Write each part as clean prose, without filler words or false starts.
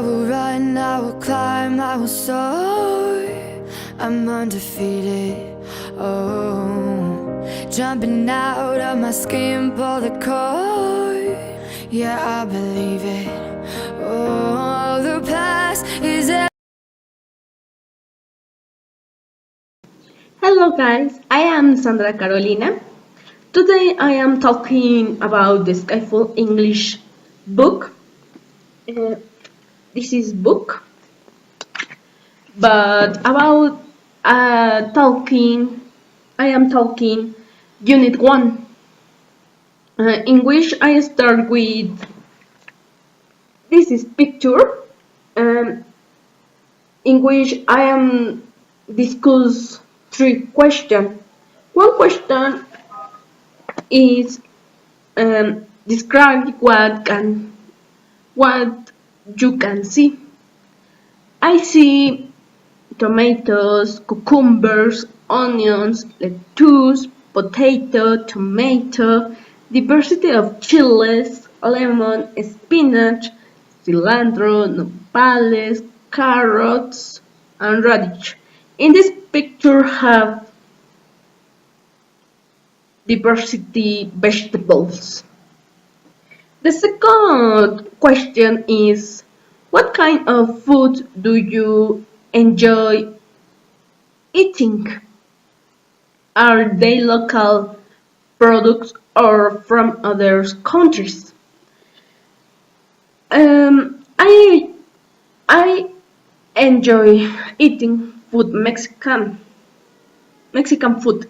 will run, I will climb, I will soar. I'm undefeated, oh. Jumping out of my skin, pull the cord. Yeah, I believe it, oh. The past is Hello guys, I am Sandra Carolina. Today I am talking about the Skyfall English book. This is book, but about I am talking Unit 1, in which I start with this is picture, um, in which I am discuss 3 questions. One question is describe what you can see. I see tomatoes, cucumbers, onions, lettuce, potato, tomato, diversity of chilies, lemon, spinach, cilantro, nopales, carrots, and radish. In this picture have diversity vegetables. The second question is, what kind of food do you enjoy eating? Are they local products or from other countries? I enjoy eating food Mexican food.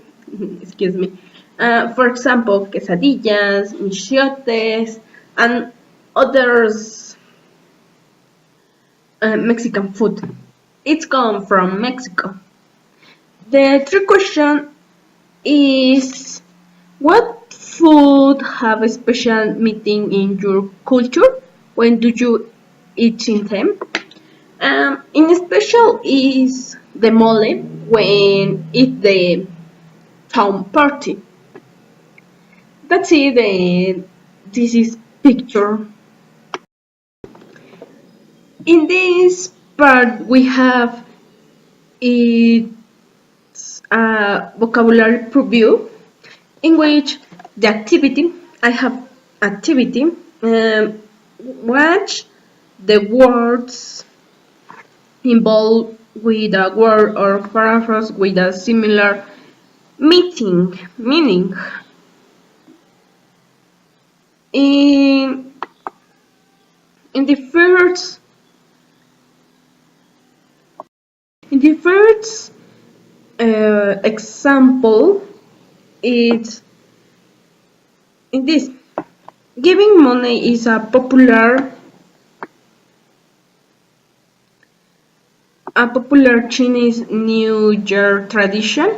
Excuse me. For example, quesadillas, michiotes, and others Mexican food. It's come from Mexico. The third question is, what food have a special meaning in your culture? When do you eat in them? In special is the mole when it's the town party. That's it. This is picture. In this part we have its vocabulary preview, in which the activity, I have activity, watch the words involved with a word or paragraph with a similar meaning. In the first example, it's in this. Giving money is a popular Chinese New Year tradition.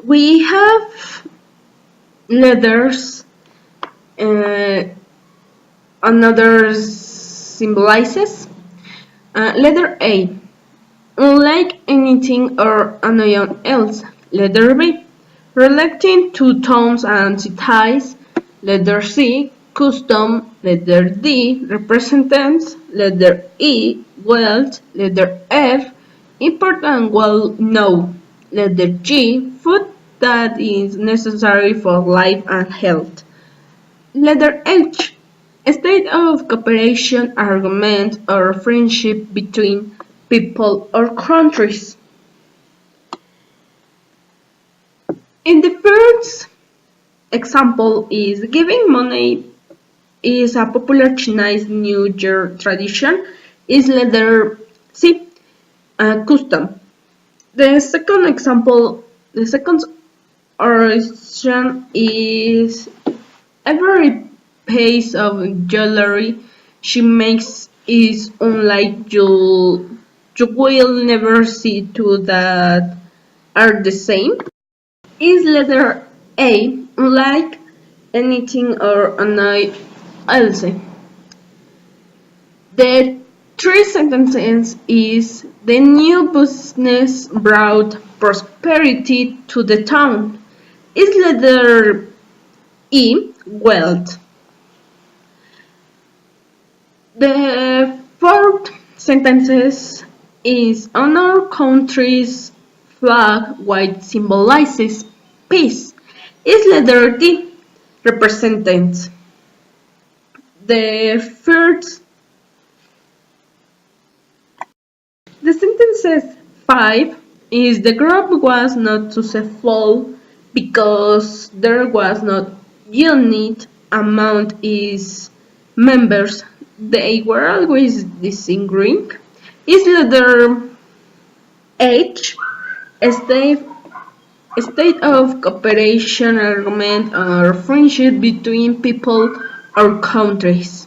We have letters, another symbolizes. Letter A, unlike anything or anyone else. Letter B, relating to tones and cities. Letter C, custom. Letter D, represents. Letter E, wealth. Letter F, important well known. Letter G, food that is necessary for life and health. Letter H, a state of cooperation, argument, or friendship between people or countries. In the first example is giving money is a popular Chinese New Year tradition. Is letter C, custom. The second origin is every piece of jewelry she makes is unlike you will never see two that are the same. Is letter A, unlike anything or anyone else. The three sentences is the new business brought prosperity to the town. Is letter E, wealth. The fourth sentence is on our country's flag, white symbolizes peace. Is letter D represents the first. The sentence says 5 is the group was not successful because there was not unit amount is members. They were always disagreeing. Is letter H state state of cooperation, argument, or friendship between people or countries.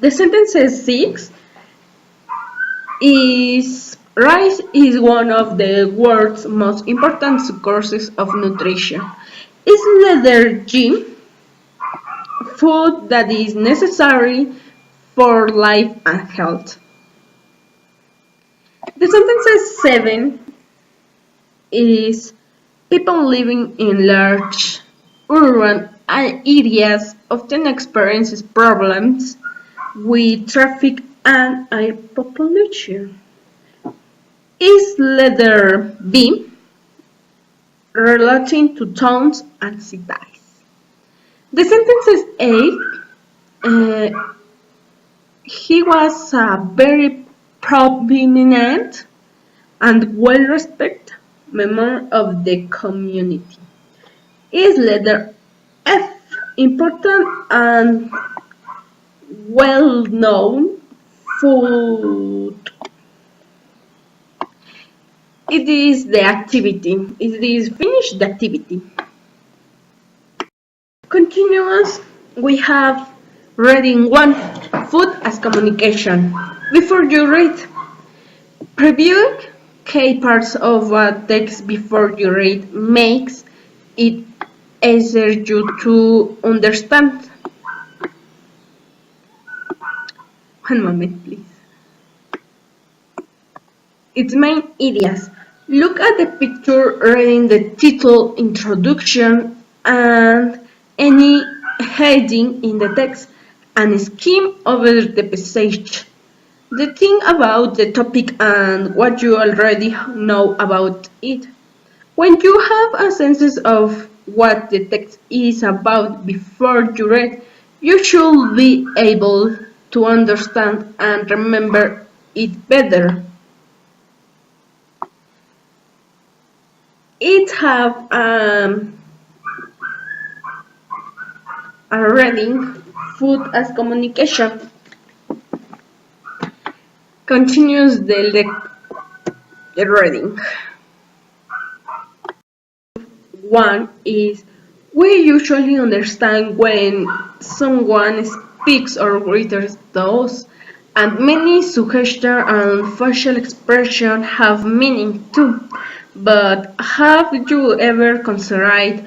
The sentence says 6 is rice is one of the world's most important sources of nutrition. Is letter G food that is necessary for life and health. The sentence says 7 is people living in large urban areas often experience problems with traffic and air pollution. Is letter B relating to towns and cities. The sentence is 8. He was a very prominent and well-respected member of the community. Is letter F important and well-known food. It is the activity. It is finish the activity. Continuous, we have reading 1, food as communication. Before you read, reviewing key parts of a text before you read makes it easier you to understand. One moment, please. Its main areas. Look at the picture, reading the title, introduction, and any heading in the text, and skim over the passage. The thing about the topic and what you already know about it. When you have a sense of what the text is about before you read, you should be able to understand and remember it better. It have a reading, food as communication. Continues the reading. 1 is we usually understand when someone speaks or reads those, and many suggestions and facial expressions have meaning too. But have you ever considered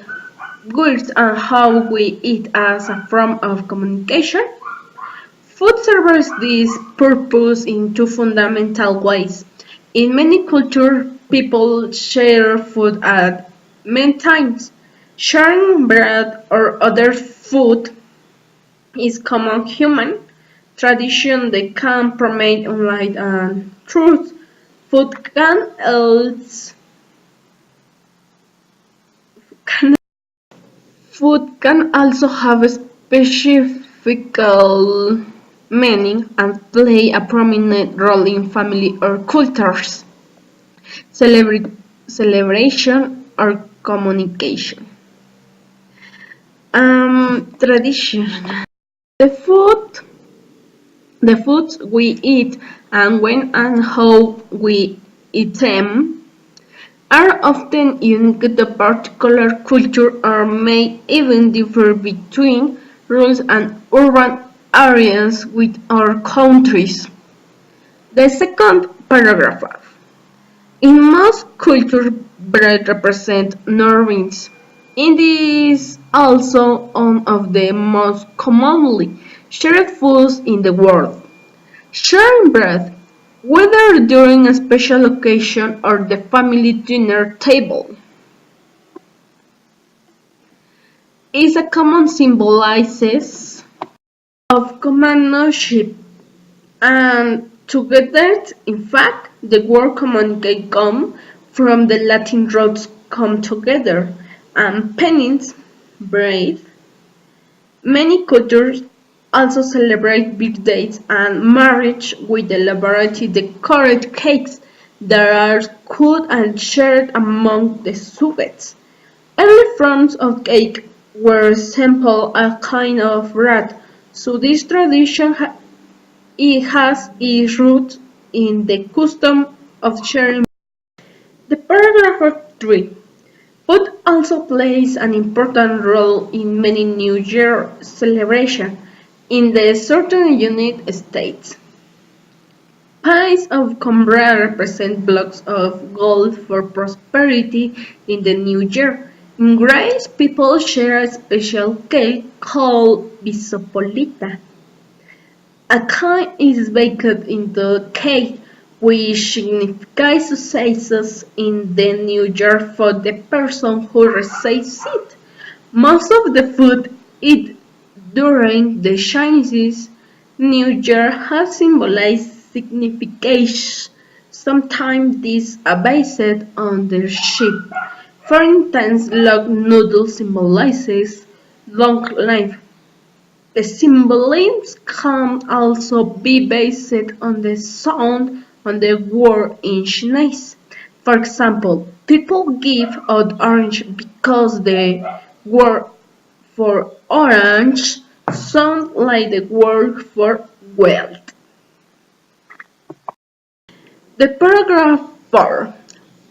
words and how we eat as a form of communication? Food serves this purpose in two fundamental ways. In many cultures, people share food at many times. Sharing bread or other food is common human tradition that can promote light and truth. Food can also have a specific meaning and play a prominent role in family or cultures, celebration or communication. Tradition. The foods we eat and when and how we eat them are often unique to the particular culture or may even differ between rural and urban areas with our countries. The second paragraph. In most cultures, bread represents nourishment. It is also one of the most commonly shared foods in the world. Sharing bread, whether during a special occasion or the family dinner table, is a common symbolizes of companionship, And together, in fact, the word communicate come from the Latin roots come together and penance, breathe. Many cultures also celebrate birthdays and marriage with elaborate decorated cakes that are cut and shared among the subjects. Early forms of cake were simple a kind of rat, so this tradition it has its roots in the custom of sharing. The paragraph 3. Food also plays an important role in many New Year celebrations in the southern United States. Pies of cornbread represent blocks of gold for prosperity in the new year. In Greece, people share a special cake called bisopolita. A coin is baked into cake, which signifies successes in the new year for the person who receives it. Most of the food eaten during the Chinese New Year has symbolized signification. Sometimes these are based on their shape. For instance, log noodle symbolizes long life. The symbolism can also be based on the sound of the word in Chinese. For example, people give out orange because the word for orange sounds like the word for wealth. The paragraph 4.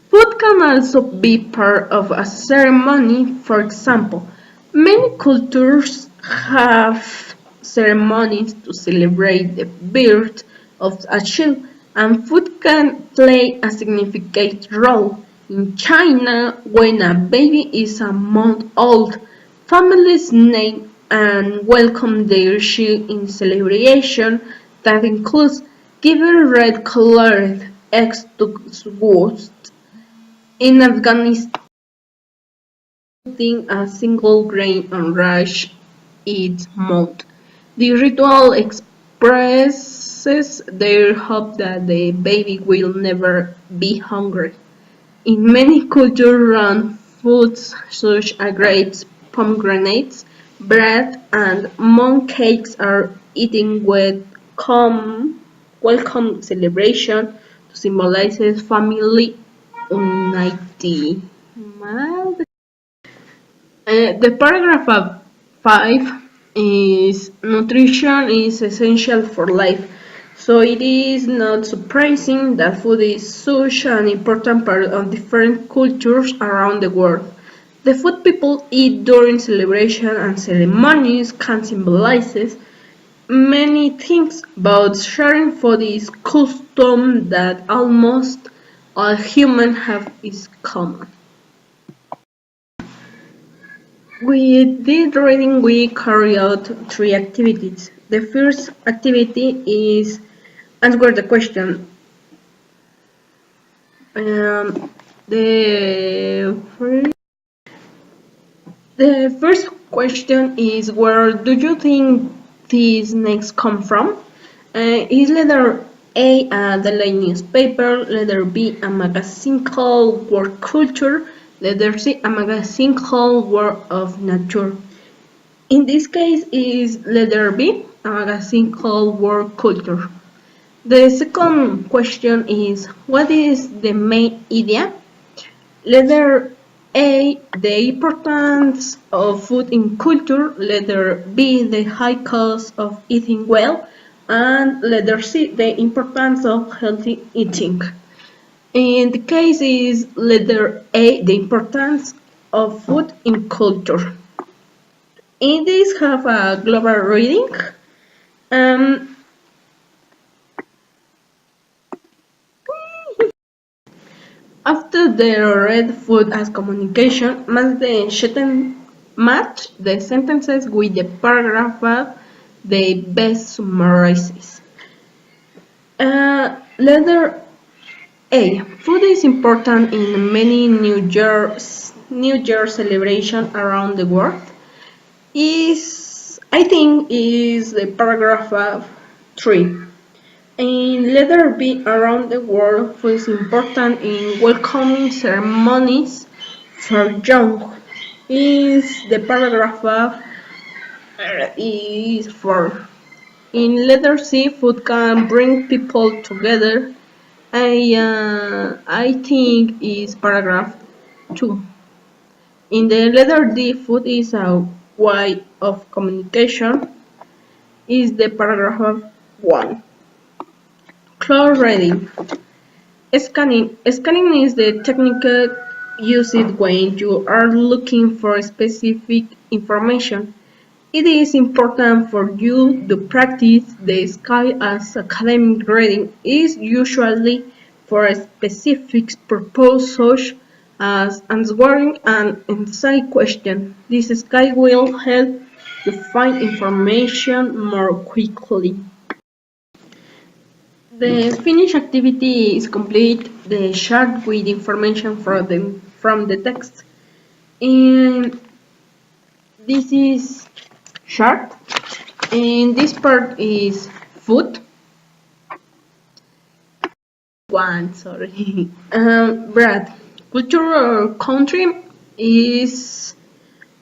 Food can also be part of a ceremony. For example, many cultures have ceremonies to celebrate the birth of a child, and food can play a significant role. In China, when a baby is a month old, families name and welcome their child in celebration that includes giving red-colored eggs to ghosts. In Afghanistan, putting a single grain on rice each month. The ritual expresses their hope that the baby will never be hungry. In many cultures around foods such as grapes, pomegranates, bread, and moon cakes are eaten with welcome celebration to symbolize family unity. The paragraph 5 is nutrition is essential for life. So it is not surprising that food is such an important part of different cultures around the world. The food people eat during celebration and ceremonies can symbolize many things, but sharing food is custom that almost all humans have is common. With this reading, we carry out 3 activities. The first activity is answer the question. The first question is, where do you think these snakes come from? Is letter A a daily newspaper, letter B a magazine called World Culture, letter C a magazine called World of Nature. In this case is letter B, a magazine called World Culture. The second question is, what is the main idea? Letter A, the importance of food in culture. Letter B, the high cost of eating well. And letter C, the importance of healthy eating. In the case is letter A, the importance of food in culture. In this have a global reading. After they read food as communication, match the sentences with the paragraph they best summarizes. Letter A. Food is important in many New Year celebration around the world. I think is the paragraph 3. In letter B, around the world, food is important in welcoming ceremonies for young. Is the paragraph of is for. In letter C, food can bring people together. I think is paragraph 2. In the letter D, food is a way of communication. Is the paragraph of 1. Cloud reading. Scanning. Scanning is the technique used when you are looking for specific information. It is important for you to practice the skill as academic reading is usually for a specific purpose such as answering an essay question. This skill will help you find information more quickly. The finished activity is complete the chart with information from the text. And this is chart. And this part is food. Sorry. Brad. Culture or country is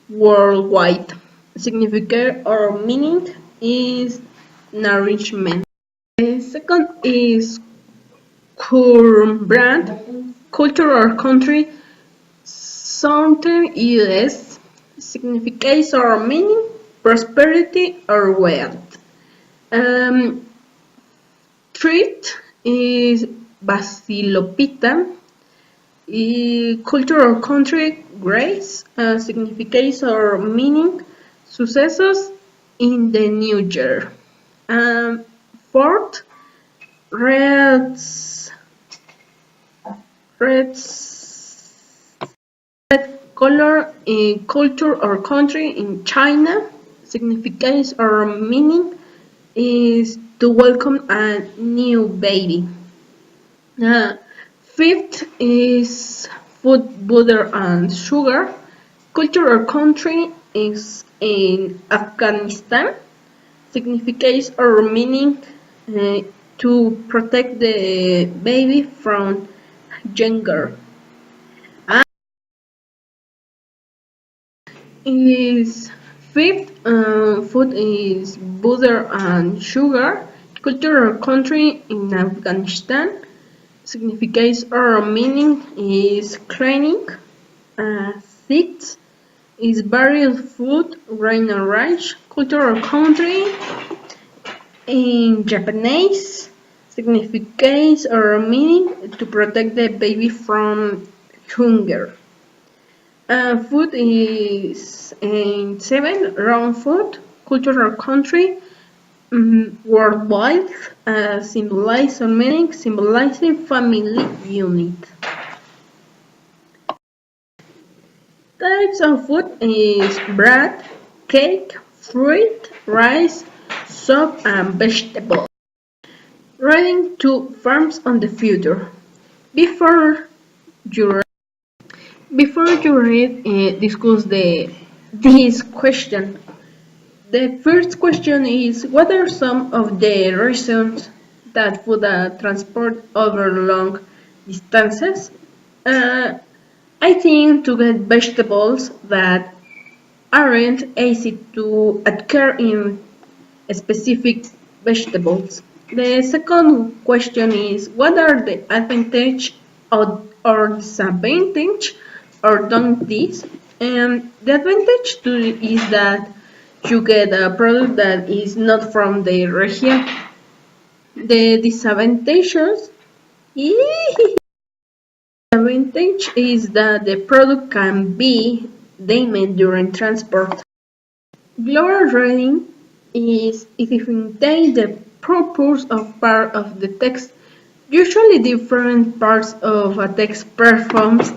worldwide. Significance or meaning is nourishment. The second is brand. Culture or country. Southern US. Significance or meaning. Prosperity or wealth. Treat is Basilopita. Culture or country, grace, significance or meaning, successes in the new year. Fourth, reds, red color in culture or country in China, significance or meaning is to welcome a new baby. Fifth is food, butter, and sugar. Culture or country is in Afghanistan. Significance or meaning to protect the baby from hunger. Is fifth food is butter and sugar. Culture or country in Afghanistan. Significance or meaning is cleaning. Sixth is various food, grain or rice. Culture or country in Japanese. Significance or meaning to protect the baby from hunger. Food is in 7, round food, culture or country, worldwide, symbolizing meaning, symbolizing family unit. Types of food is bread, cake, fruit, rice, soup, and vegetables. Reading to farms on the future. Before you read, discuss this question. The first question is, what are some of the reasons that food transport over long distances? I think to get vegetables that aren't easy to acquire in specific vegetables. The second question is, what are the advantage or disadvantage or don't this? And the advantage is that you get a product that is not from the region. The disadvantages is that the product can be damaged during transport. Global reading is identifying the purpose of part of the text. Usually different parts of a text performs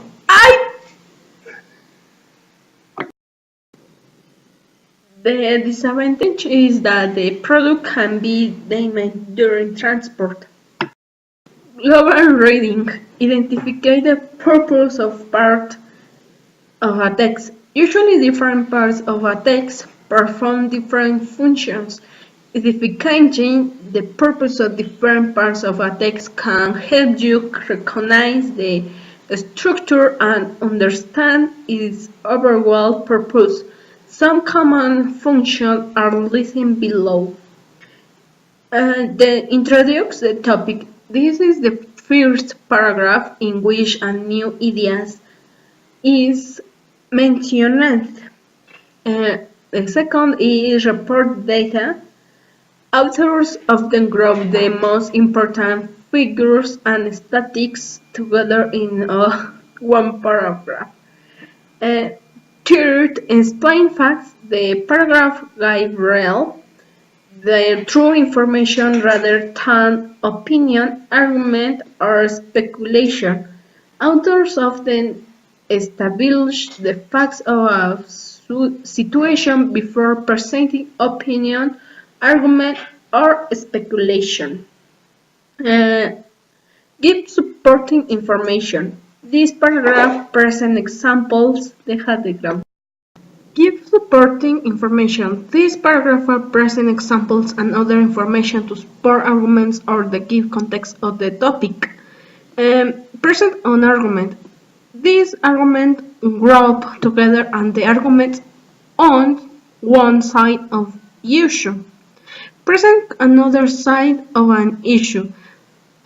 The disadvantage is that the product can be damaged during transport. Global reading identifies the purpose of part of a text. Usually different parts of a text perform different functions. Identifying the purpose of different parts of a text can help you recognize the structure and understand its overall purpose. Some common functions are listed below. The introduce the topic. This is the first paragraph in which a new idea is mentioned. The second is report data. Authors often group the most important figures and statistics together in one paragraph. Uh, Third, explain facts. The paragraph gives real, the true information rather than opinion, argument, or speculation. Authors often establish the facts of a situation before presenting opinion, argument, or speculation. Uh, Give supporting information. This paragraph presents examples. Deja de grabar. Give supporting information. This paragraph presents examples and other information to support arguments or the give context of the topic. Present an argument. This argument group together and the arguments on one side of issue. Present another side of an issue.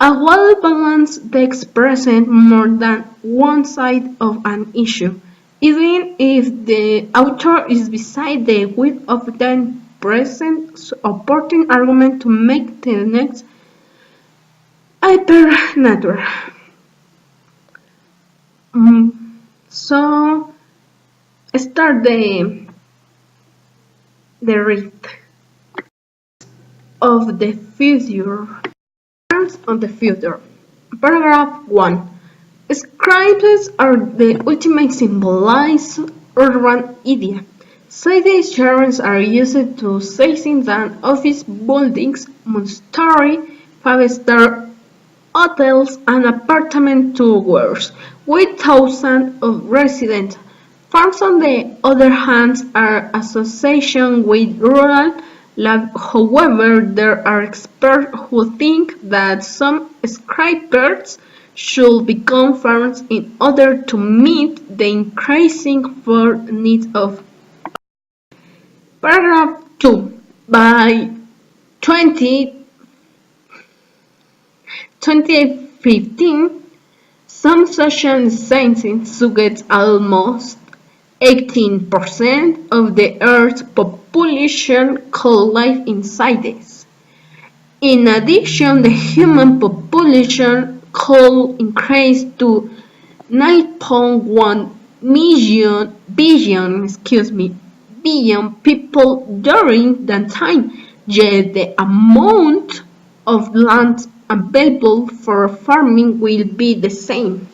A well-balanced text presents more than one side of an issue, even if the author is beside the width of the present supporting argument to make the next hyper-natural. So, start the read of the future. On the future. Paragraph 1. Scripts are the ultimate symbolized urban idea. City germs are used to saying that office buildings, multi-story, five-star hotels and apartment towers with thousands of residents. Farms, on the other hand, are associated with rural life. However, there are experts who think that some skyscrapers should become farms in order to meet the increasing food needs of. Paragraph 2. By 2015, some social scientists suggest almost 18% of the Earth's population could live in cities. In addition, the human population could increase to 9.1 billion people during that time, yet the amount of land available for farming will be the same.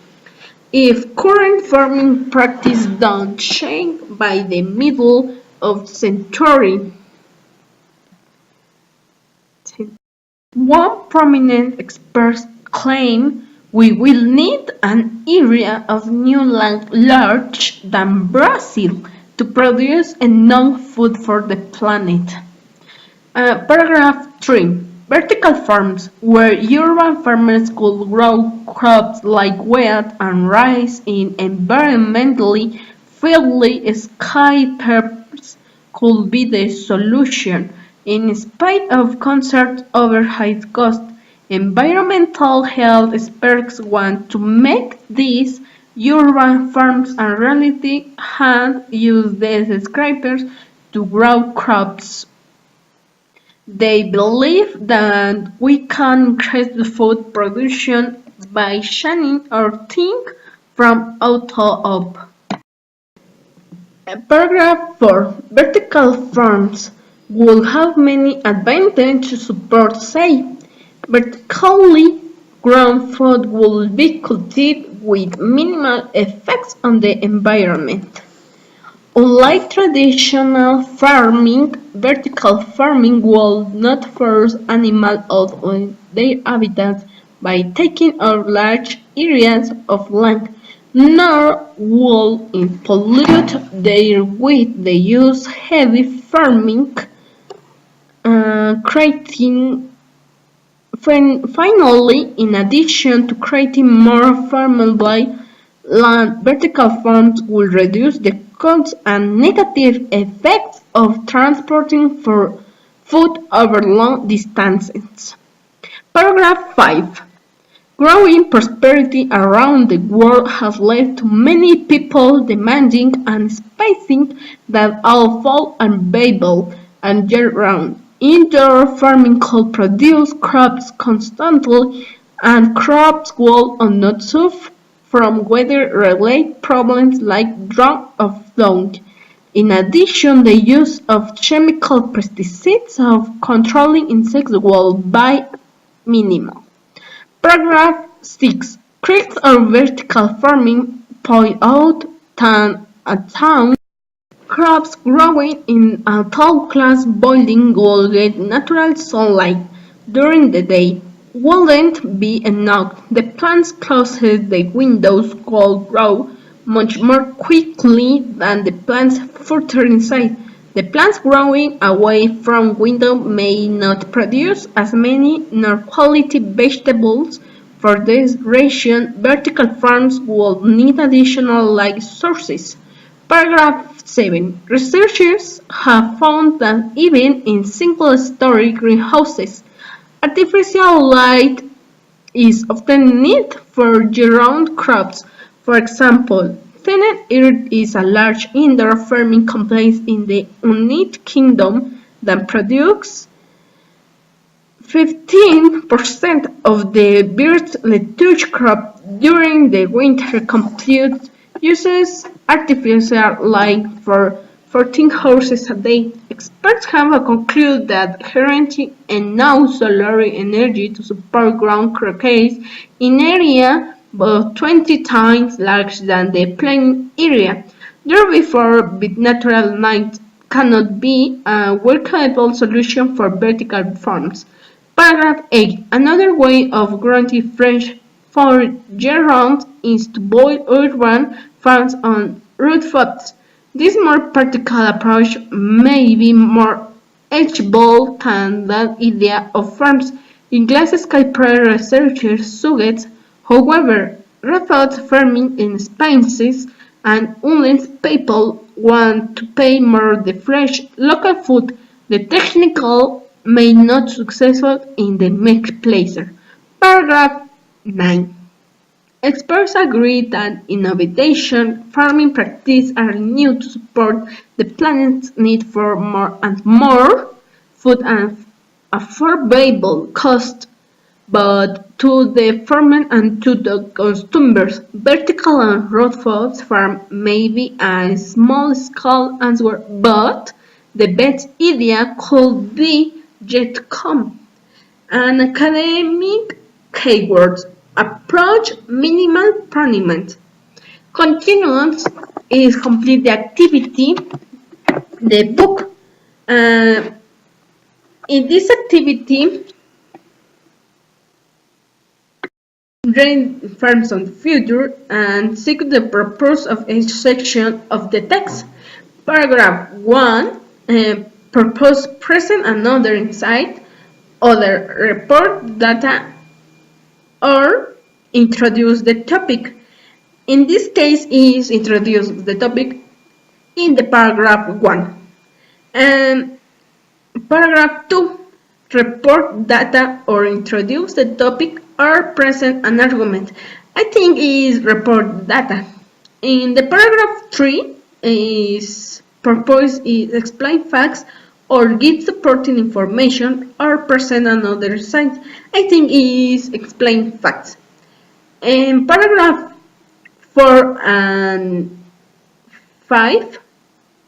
If current farming practice don't change by the middle of the century. One prominent expert claimed we will need an area of new land larger than Brazil to produce enough food for the planet. Paragraph 3. Vertical farms, where urban farmers could grow crops like wheat and rice in environmentally friendly skyscrapers, could be the solution. In spite of concerns over high costs, environmental health experts want to make these urban farms a reality and use these skyscrapers to grow crops. They believe that we can increase the food production by changing our thing from auto up. Paragraph 4. Vertical farms will have many advantages to support, say, vertically grown food will be cultivated with minimal effects on the environment. Unlike traditional farming, vertical farming will not force animals out of their habitats by taking up large areas of land, nor will it pollute their with the use heavy farming creating Finally, in addition to creating more farmable land, vertical farms will reduce the costs and negative effects of transporting for food over long distances. Paragraph 5. Growing prosperity around the world has led to many people demanding and expecting that all fall available and year-round. Indoor farming could produce crops constantly, and crops will not suffer from weather-related problems like drought or flood. In addition, the use of chemical pesticides of controlling insects will be minimal. Paragraph 6. Critics of vertical farming point out that a town crops growing in a tall glass building will get natural sunlight during the day wouldn't be enough. The plants closest the windows will grow much more quickly than the plants further inside. The plants growing away from window may not produce as many nor quality vegetables. For this reason, vertical farms will need additional light sources. Paragraph 7. Researchers have found that even in single-story greenhouses, artificial light is often needed for year-round crops. For example, Tennant Earth is a large indoor farming complex in the United Kingdom that produces 15% of the bird's lettuce crop during the winter. Compute uses artificial light for 14 hours a day. Experts have concluded that guaranteeing enough solar energy to support ground croquets in area about 20 times larger than the plain area. Therefore, with natural light cannot be a workable solution for vertical farms. Paragraph 8. Another way of growing fresh food year-round is to build urban farms on rooftops. This more practical approach may be more achievable than that idea of farms in glass sky. Researchers suggest, however, rooftop farming is expensive, and unless people want to pay more the fresh local food, the technical may not successful in the marketplace. Paragraph 9. Experts agree that innovation farming practices are needed to support the planet's need for more and more food at affordable cost, but to the farmer and to the consumers, vertical and rooftop farm may be a small scale answer, but the best idea could be yet to come. An academic keyword approach minimal punishment. Continuance is complete the activity, the book. In this activity, read farms on the future and seek the purpose of each section of the text. Paragraph 1. Purpose present and other insight, other report data, or introduce the topic. In this case, is introduce the topic in the paragraph 1. And paragraph 2, report data or introduce the topic or present an argument. I think is report data. In the paragraph 3, is purpose is explain facts or give supporting information or present another side. I think is explain facts. In paragraph 4 and 5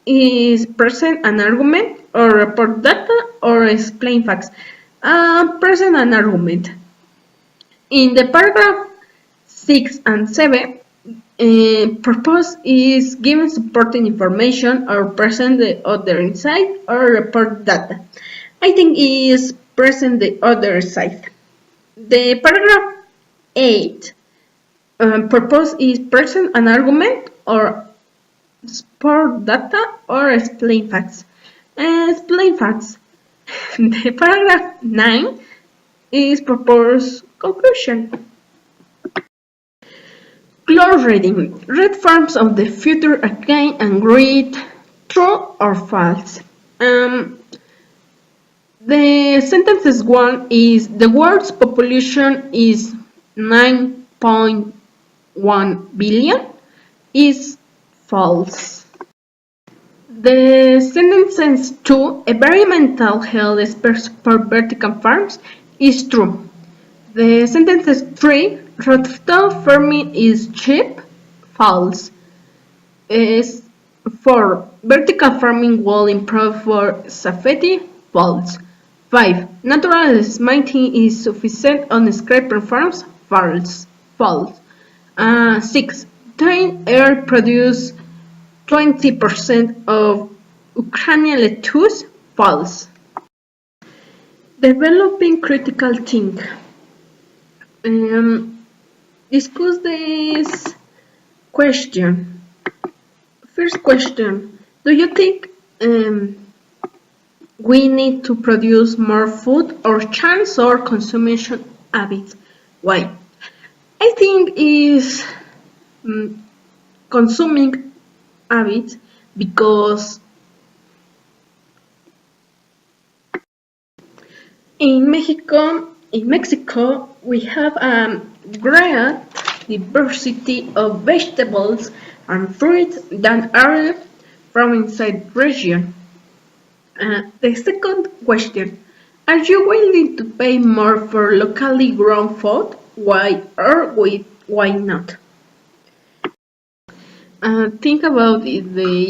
is present an argument or report data or explain facts. Present an argument. In the paragraph 6 and 7, purpose is giving supporting information or present the other side or report data. I think is present the other side. The paragraph 8, purpose is present an argument or support data or explain facts. Explain facts. The paragraph 9 is proposed conclusion. Close reading. Read forms of the future again and read true or false. The sentences one is the world's population is 9.1 billion is false. The sentence 2, environmental health is for vertical farms is true. The sentence 3, rooftop farming is cheap, false. Is 4, vertical farming will improve for safety, false. 5, natural smiting is sufficient on scraper farms, false. False. 6, clean air produce 20% of Ukrainian lettuce, false. Developing critical think. Discuss this question. First question, do you think we need to produce more food or change our consumption habits? Why? I think is consuming habits because in Mexico we have a great diversity of vegetables and fruits that are from inside region. The second question, are you willing to pay more for locally grown food? Why or why not? Think about the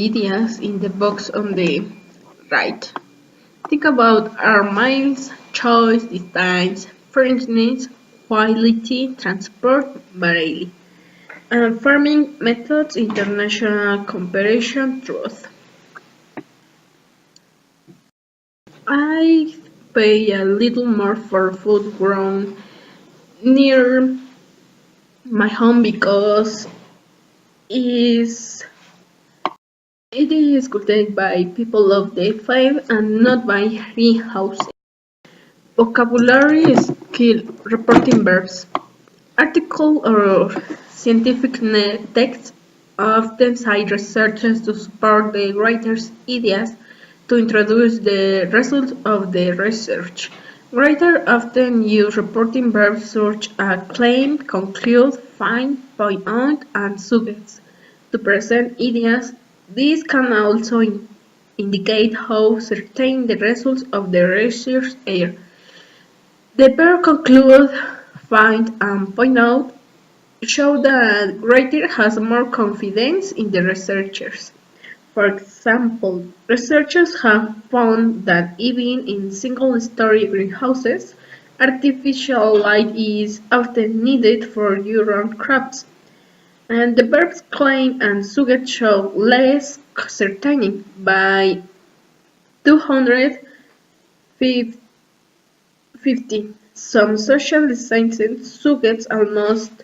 ideas in the box on the right. Think about our miles, choice, distance, freshness, quality, transport, variety. Farming methods, international comparison, truth. I pay a little more for food grown near my home because it is cultivated by people of the faith and not by greenhouses. Vocabulary skill reporting verbs. Article or scientific texts often cite researchers to support the writer's ideas to introduce the results of the research. Writers often use reporting verbs such as claim, conclude, find, point out, and suggest to present ideas. This can also indicate how certain the results of the research are. The verb conclude, find, and point out show that writer has more confidence in the researchers. For example, researchers have found that even in single-story greenhouses, artificial light is often needed for year-round crops. And the verbs claim and suggest show less certainty by 250. Some social sciences suggest almost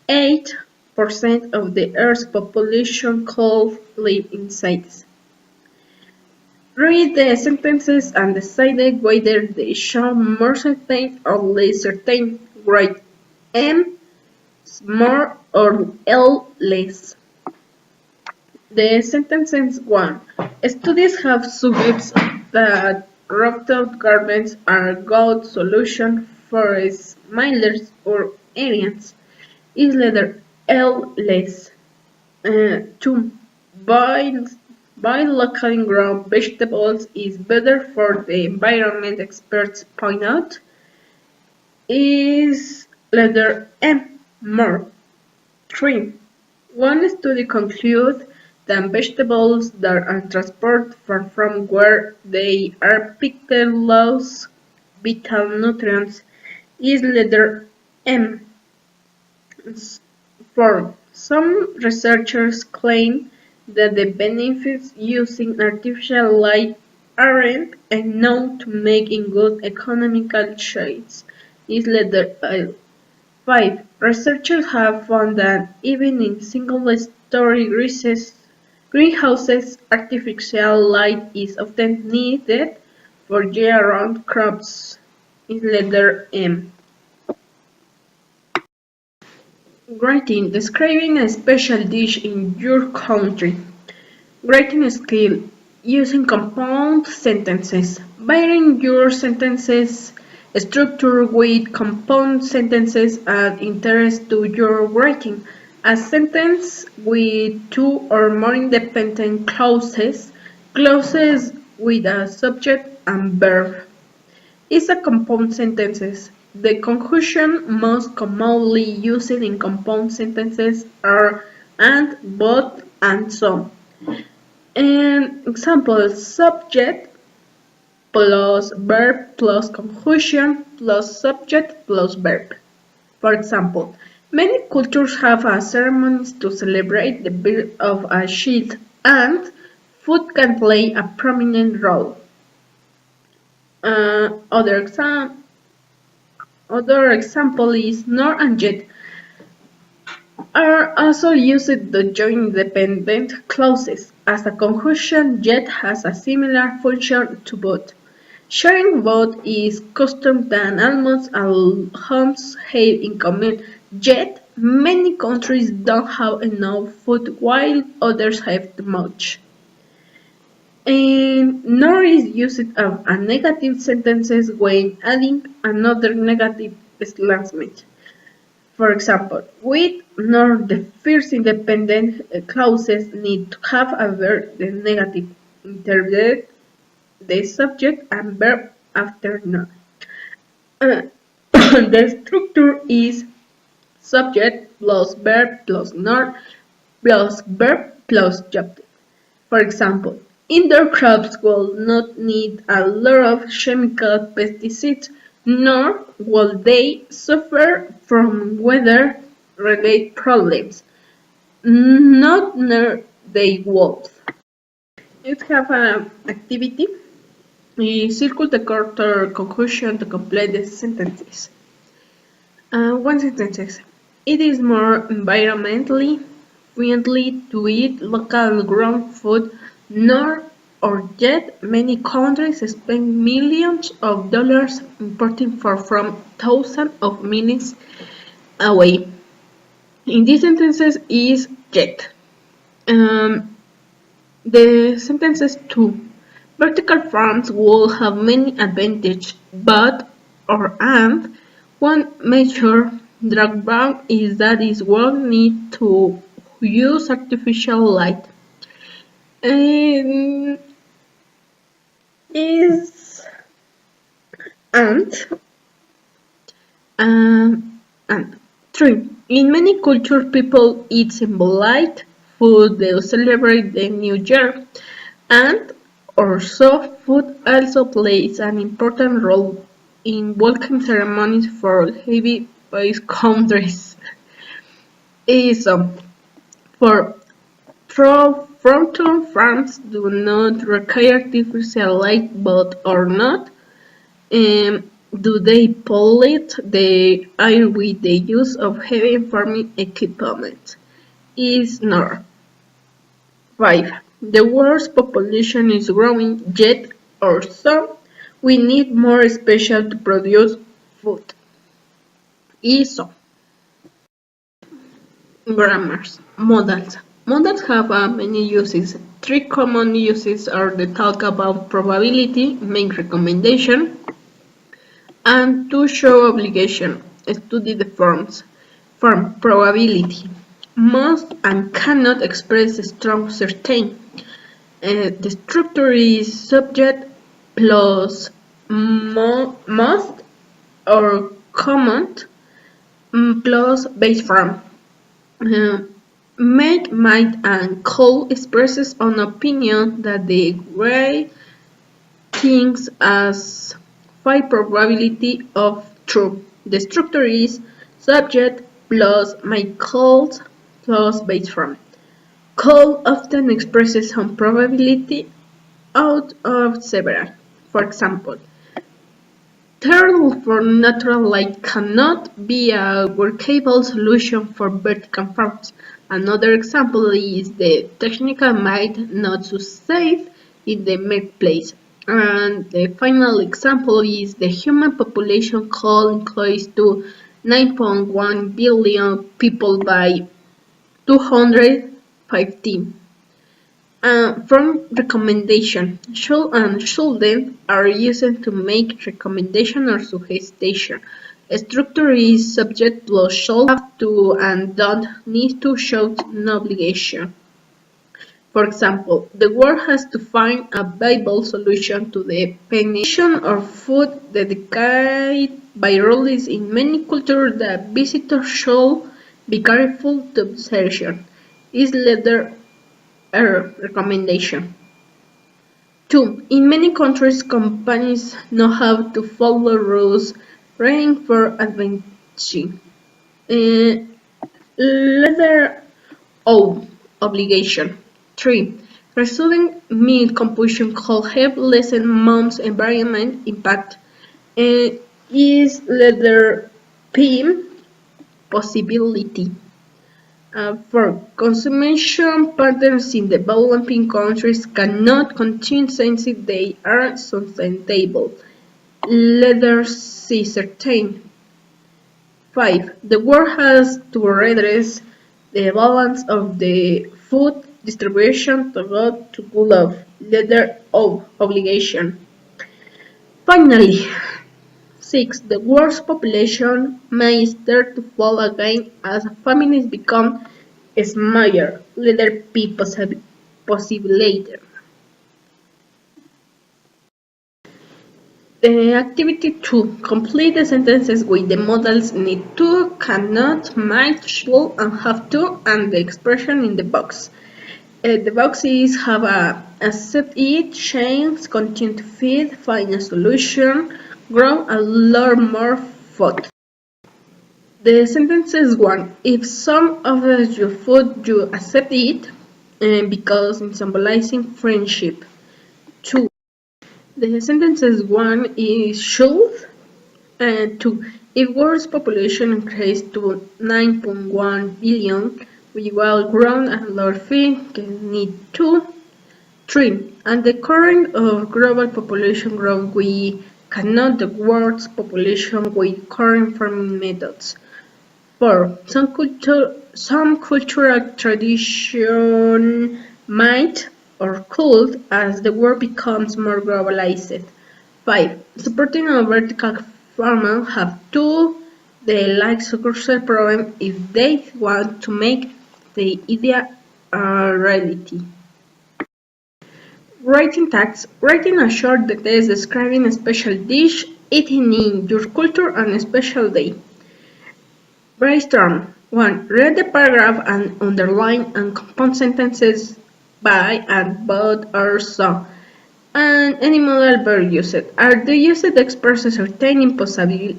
8% of the Earth's population could live in cities. Read the sentences and decide whether they show more certain or less certain. Write M more or L less. The sentence 1. Studies have suggested that rooftop gardens are a good solution for smallers or areas. Is letter L less. 2. Buy locally grown vegetables is better for the environment, experts point out. Is letter M more. 3. One study concludes that vegetables that are transported from where they are picked lose vital nutrients. Is letter M. 4. Some researchers claim that the benefits using artificial light aren't enough to make a good economical choice. Is letter L. 5. Researchers have found that even in single-story greenhouses, artificial light is often needed For year-round crops is letter M. Writing, describing a special dish in your country. Writing skill, using compound sentences. Varying your sentences structure with compound sentences add interest to your writing. A sentence with two or more independent clauses, clauses with a subject and verb, is a compound sentences. The conjunction most commonly used in compound sentences are and, but, and so. An example, subject plus verb plus conjunction plus subject plus verb. For example, many cultures have a ceremonies to celebrate the birth of a child, and food can play a prominent role. Uh, other, exam other example is nor and yet are also used to join independent clauses, as a conjunction yet has a similar function to both. Sharing both is custom that almost all homes have in common, yet many countries don't have enough food while others have too much. And nor is used of a negative sentences when adding another negative statement. For example, with nor the first independent clauses need to have a verb the negative interpret the subject and verb after nor. The structure is subject plus verb plus nor plus verb plus subject. For example, indoor crops will not need a lot of chemical pesticides, nor will they suffer from weather-related problems. Not nor they will. Let's have an activity. Circle the quarter conclusion to complete the sentences. One sentence. It is more environmentally friendly to eat local grown food, nor or yet many countries spend millions of dollars importing food from thousands of miles away. In these sentences is yet. The sentences too. Vertical farms will have many advantages, but or and one major drawback is that it will need to use artificial light. And is and and 3. In many cultures, people eat symbolite food they celebrate the new year, and also food also plays an important role in welcome ceremonies for heavy-based countries. Is for front farms do not require artificial light, but or not. Do they pollute the air with the use of heavy farming equipment? Is not. 5. The world's population is growing, yet or so we need more special to produce food. Is so. Grammars. Modals. Modals have many uses. 3 common uses are the talk about probability, make recommendation, and to show obligation. Study the forms. Form probability. Must and cannot express strong certain. The structure is subject plus must or command plus base form. Make, might, and could expresses an opinion that the way things as high probability of true. The structure is subject plus might could plus base form. Could often expresses some probability out of several. For example, turtle for natural light cannot be a workable solution for vertical farms. Another example is the technical might not succeed in the marketplace. And the final example is the human population calling close to 9.1 billion people by 215. From recommendation, should and shouldn't are used to make recommendation or suggestion. A structure is subject plus should, have to, and don't need to show no obligation. For example, the world has to find a viable solution to the penetration of food dedicated by rules in many cultures that visitors should be careful to observe. Is letter recommendation. 2. In many countries, companies know how to follow rules, ranking for advantage. Uh, letter O. Obligation. 3. Reducing meat consumption could help lessen mom's environment impact. Is letter P. Possibility. For consumption patterns in developing countries cannot continue since they are sustainable. Letter C. Certain. 5. The world has to redress the balance of the food distribution to go to love. Letter O. Obligation. Finally, 6. The world's population may start to fall again as families become smaller. Letter P. Possibility. The activity 2. Complete the sentences with the modals need to, cannot, might, should, and have to, and the expression in the box. The boxes have a accept it, change, continue to feed, find a solution, grow, and learn more food. The sentences 1. If some offers you food, you accept it because it's symbolizing friendship. 2. The sentences 1 is should, and 2. If world's population increased to 9.1 billion, we will grow and Lord feed can need 2. 3. And the current of global population growth, we cannot the world's population with current farming methods. 4. Some cultural tradition might or could as the world becomes more globalized. 5. Supporting a vertical farmer have to the like successful problem if they want to make the idea a reality. Writing tags. Writing a short text describing a special dish eaten in your culture on a special day. Brainstorm. 1. Read the paragraph and underline and compound sentences by and but or so. And any modal verb used. Are they used to express a certain possibility,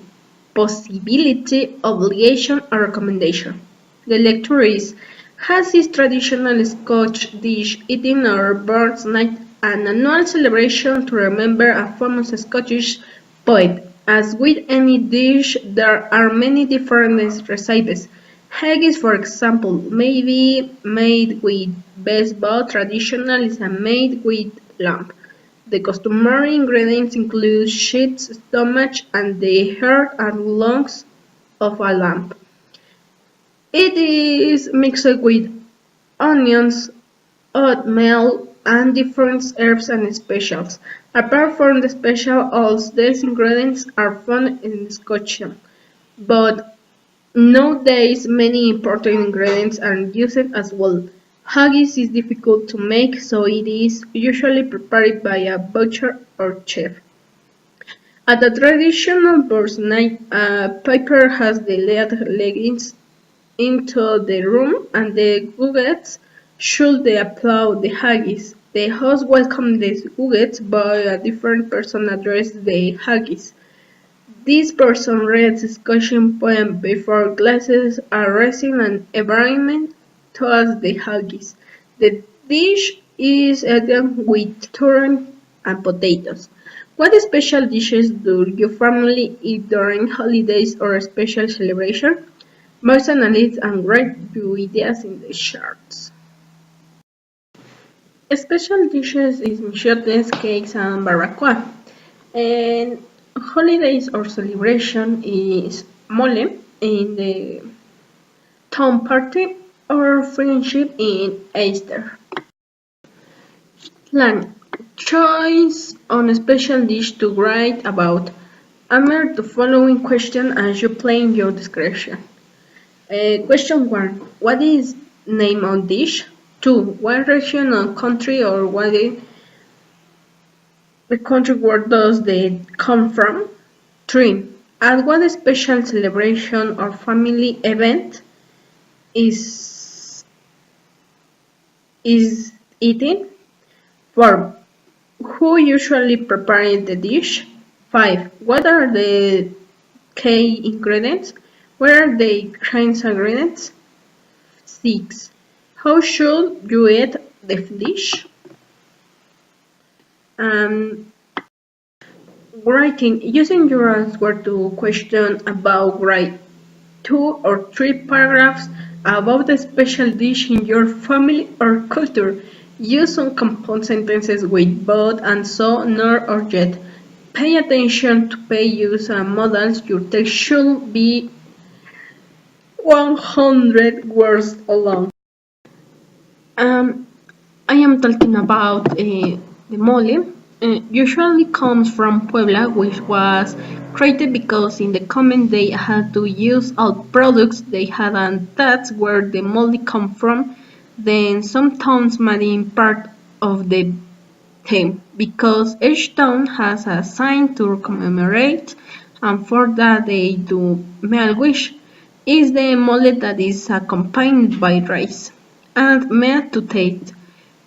obligation, or recommendation? The lecture is: has this traditional Scotch dish eaten our birds' night an annual celebration to remember a famous Scottish poet? As with any dish, there are many different recipes. Haggis, for example, may be made with beef, but traditional is made with lamb. The customary ingredients include sheets, stomach, and the heart and lungs of a lamb. It is mixed with onions, oatmeal, and different herbs and specials. Apart from the special oils, these ingredients are found in Scotland, but nowadays many important ingredients are used as well. Haggis is difficult to make, so it is usually prepared by a butcher or chef. At a traditional birth night, a piper has the leggings into the room, and the guests should applaud the haggis. The host welcomes the guests, but a different person addresses the haggis. This person reads a Scottish poem before glasses are raising an environment towards the haggis. The dish is eaten with turnip and potatoes. What special dishes do your family eat during holidays or special celebration? Mercenaries and write your ideas in the charts. Special dishes is michotes, cakes, and barbacoa. And holidays or celebration is mole in the town party or friendship in Easter. Plan. Choice on a special dish to write about. Answer the following question as you plan your description. Question 1. What is name of dish? 2. What region or country or what the country where does they come from? 3. At what special celebration or family event is is eaten? 4. Who usually prepares the dish? 5. What are the key ingredients? Where are the kinds of ingredients? 6. How should you eat the dish? Um, Writing. Using your answer to question about write 2 or 3 paragraphs about a special dish in your family or culture. Use some compound sentences with both and so, nor, or yet. Pay attention to pay use and modals. Your text should be 100 words long. Um, I am talking about the mole. Usually comes from Puebla, which was created because in the common they had to use all products they had, and that's where the mole come from. Then some towns made in part of the theme because each town has a sign to commemorate, and for that they do wish is the mole that is accompanied by rice and made to taste.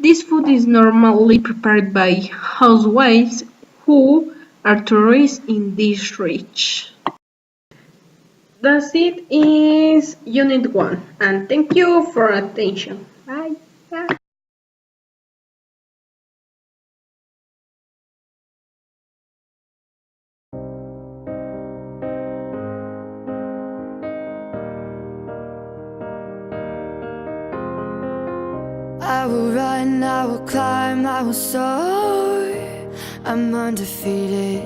This food is normally prepared by housewives who are tourists in this region. That's it is unit 1 and thank you for attention. Bye. Bye. I will run, I will climb, I will soar. I'm undefeated.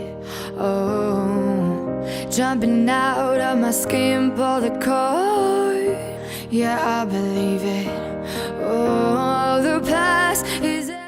Oh, jumping out of my skin, pull the cord. Yeah, I believe it. Oh, the past